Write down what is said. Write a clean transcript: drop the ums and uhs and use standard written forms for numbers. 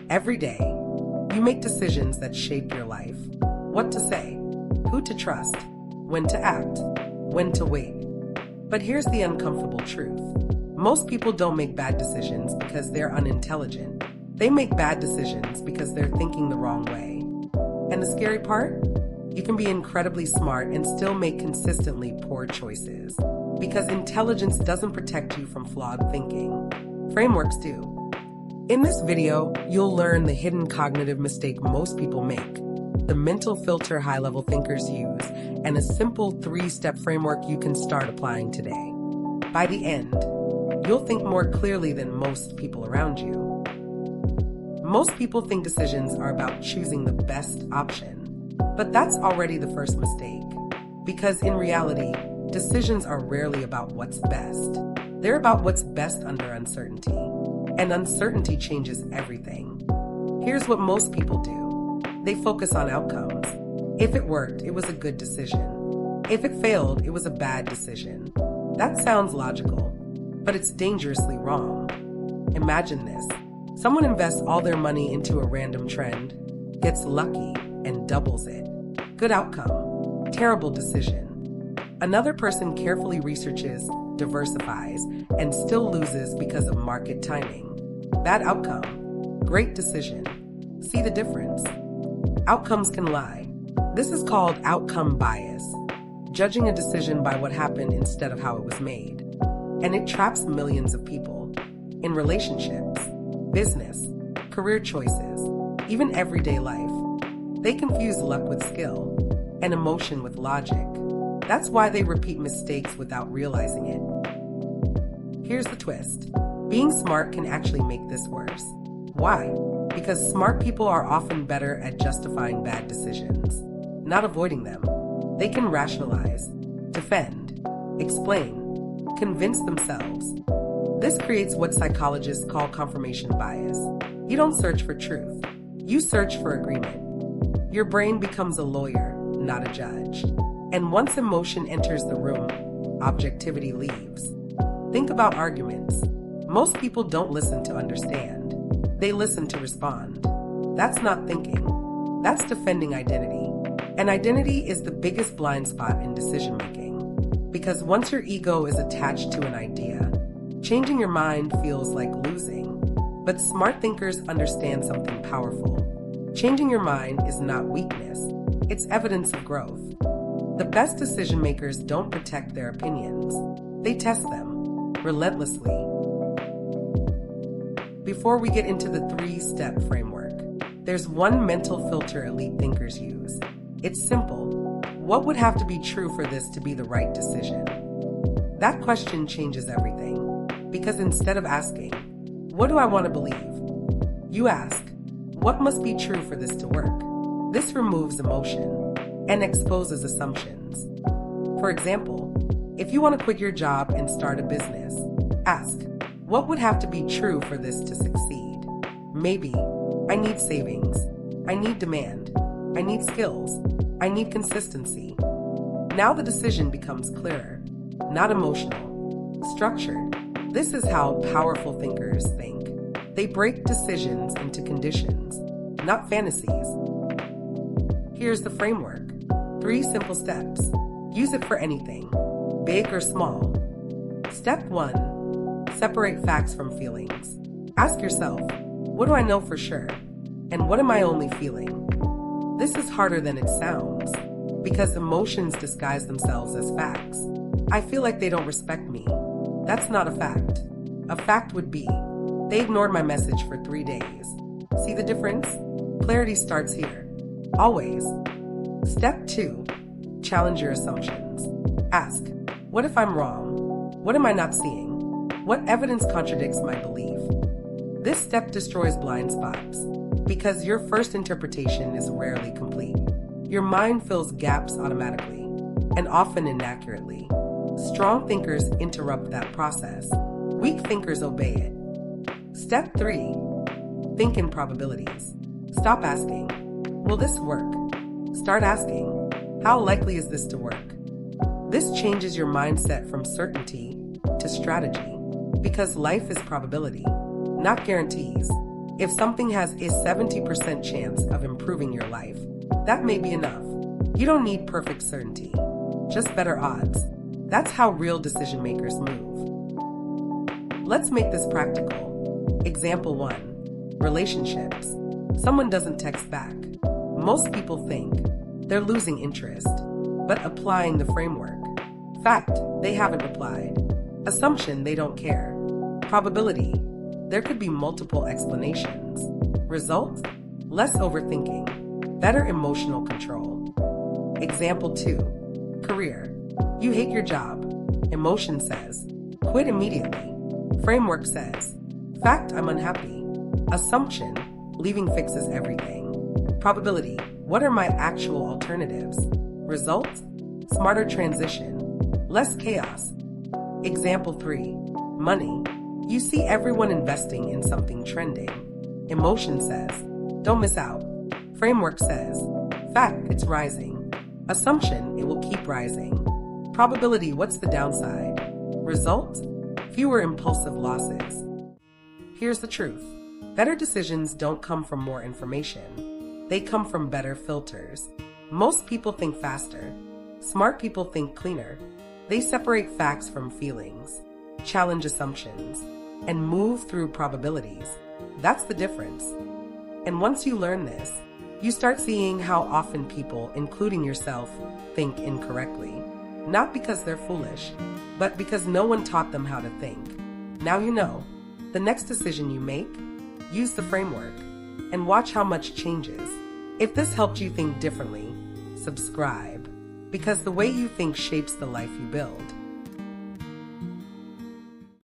Every day, you make decisions that shape your life. What to say, who to trust, when to act, when to wait. But here's the uncomfortable truth. Most people don't make bad decisions because they're unintelligent. They make bad decisions because they're thinking the wrong way. And the scary part? You can be incredibly smart and still make consistently poor choices. Because intelligence doesn't protect you from flawed thinking. Frameworks do. In this video, you'll learn the hidden cognitive mistake most people make, the mental filter high-level thinkers use, and a simple 3-step framework you can start applying today. By the end, you'll think more clearly than most people around you. Most people think decisions are about choosing the best option, but that's already the first mistake. Because in reality, decisions are rarely about what's best. They're about what's best under uncertainty. And uncertainty changes everything. Here's what most people do. They focus on outcomes. If it worked, it was a good decision. If it failed, it was a bad decision. That sounds logical, but it's dangerously wrong. Imagine this. Someone invests all their money into a random trend, gets lucky, and doubles it. Good outcome. Terrible decision. Another person carefully researches, diversifies, and still loses because of market timing. Bad outcome. Great decision. See the difference? Outcomes can lie. This is called outcome bias, judging a decision by what happened instead of how it was made. And it traps millions of people in relationships, business, career choices, even everyday life. They confuse luck with skill and emotion with logic. That's why they repeat mistakes without realizing it. Here's the twist. Being smart can actually make this worse. Why? Because smart people are often better at justifying bad decisions, not avoiding them. They can rationalize, defend, explain, convince themselves. This creates what psychologists call confirmation bias. You don't search for truth. You search for agreement. Your brain becomes a lawyer, not a judge. And once emotion enters the room, objectivity leaves. Think about arguments. Most people don't listen to understand. They listen to respond. That's not thinking. That's defending identity. And identity is the biggest blind spot in decision-making. Because once your ego is attached to an idea, changing your mind feels like losing. But smart thinkers understand something powerful. Changing your mind is not weakness. It's evidence of growth. The best decision makers don't protect their opinions. They test them relentlessly. Before we get into the 3-step framework, there's one mental filter elite thinkers use. It's simple. What would have to be true for this to be the right decision? That question changes everything. Because instead of asking, what do I want to believe? You ask, what must be true for this to work? This removes emotion and exposes assumptions. For example, if you want to quit your job and start a business, ask, what would have to be true for this to succeed? Maybe, I need savings, I need demand, I need skills, I need consistency. Now the decision becomes clearer, not emotional, structured. This is how powerful thinkers think. They break decisions into conditions, not fantasies. Here's the framework. 3 simple steps. Use it for anything, big or small. Step 1. Separate facts from feelings. Ask yourself, what do I know for sure? And what am I only feeling? This is harder than it sounds, because emotions disguise themselves as facts. I feel like they don't respect me. That's not a fact. A fact would be, they ignored my message for 3 days. See the difference? Clarity starts here. Always. Step 2. Challenge your assumptions. Ask, what if I'm wrong? What am I not seeing? What evidence contradicts my belief? This step destroys blind spots, because your first interpretation is rarely complete. Your mind fills gaps automatically, and often inaccurately. Strong thinkers interrupt that process. Weak thinkers obey it. Step 3. Think in probabilities. Stop asking, will this work? Start asking, how likely is this to work? This changes your mindset from certainty to strategy, because life is probability, not guarantees. If something has a 70% chance of improving your life, that may be enough. You don't need perfect certainty, just better odds. That's how real decision makers move. Let's make this practical. Example 1. Relationships. Someone doesn't text back. Most people think they're losing interest, but applying the framework. Fact, they haven't replied. Assumption, they don't care. Probability, there could be multiple explanations. Result, less overthinking, better emotional control. Example 2. Career. You hate your job. Emotion says, quit immediately. Framework says, fact, I'm unhappy. Assumption, leaving fixes everything. Probability, what are my actual alternatives? Result, smarter transition, less chaos. Example 3. Money. You see everyone investing in something trending. Emotion says, don't miss out. Framework says, fact, it's rising. Assumption, it will keep rising. Probability, what's the downside? Result, fewer impulsive losses. Here's the truth. Better decisions don't come from more information. They come from better filters. Most people think faster. Smart people think cleaner. They separate facts from feelings, challenge assumptions, and move through probabilities. That's the difference. And once you learn this, you start seeing how often people, including yourself, think incorrectly. Not because they're foolish, but because no one taught them how to think. Now you know. The next decision you make, use the framework, and watch how much changes. If this helped you think differently, subscribe, because the way you think shapes the life you build.